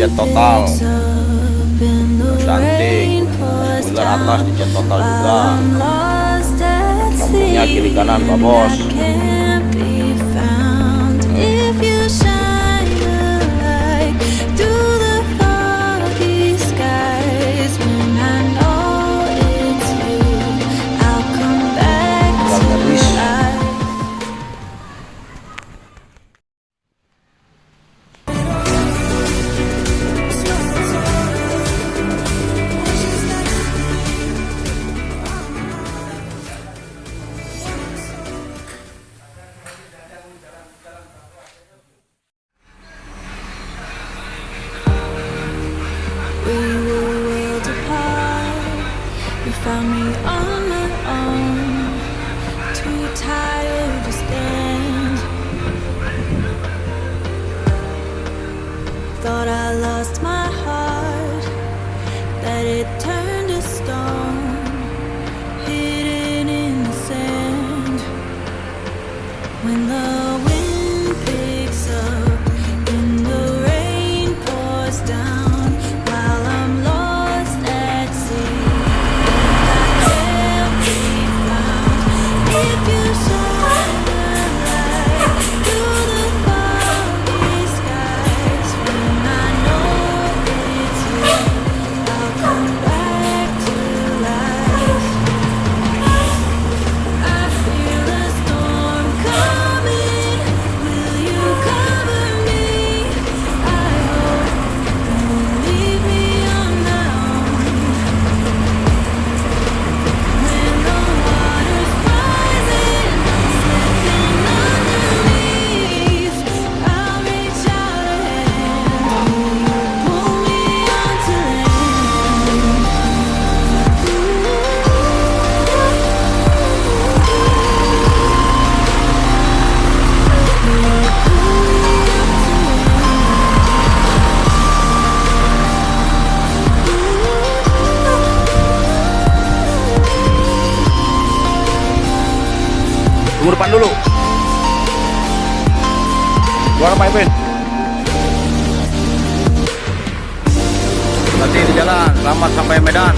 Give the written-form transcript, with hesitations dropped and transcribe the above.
dicat total, samping spoiler atas dicat total juga, lampunya kiri kanan babos. Found me on my own, too tired to stand. Thought I lost my heart, that it turned to stone, hidden in the sand. When the wind picks up and the rain pours down, while I'm lost at sea. If you shine the light through the foggy skies, when I know it's you, I'll come back to life. I feel a storm coming, will you cover me? I hope you won't leave me on my own. When the water's rising, slipping underneath, I'll reach out a hand, will you pull me onto land? Tunggu depan dulu. Keluar Pak Ipin. Nanti di jalan, selamat sampai Medan.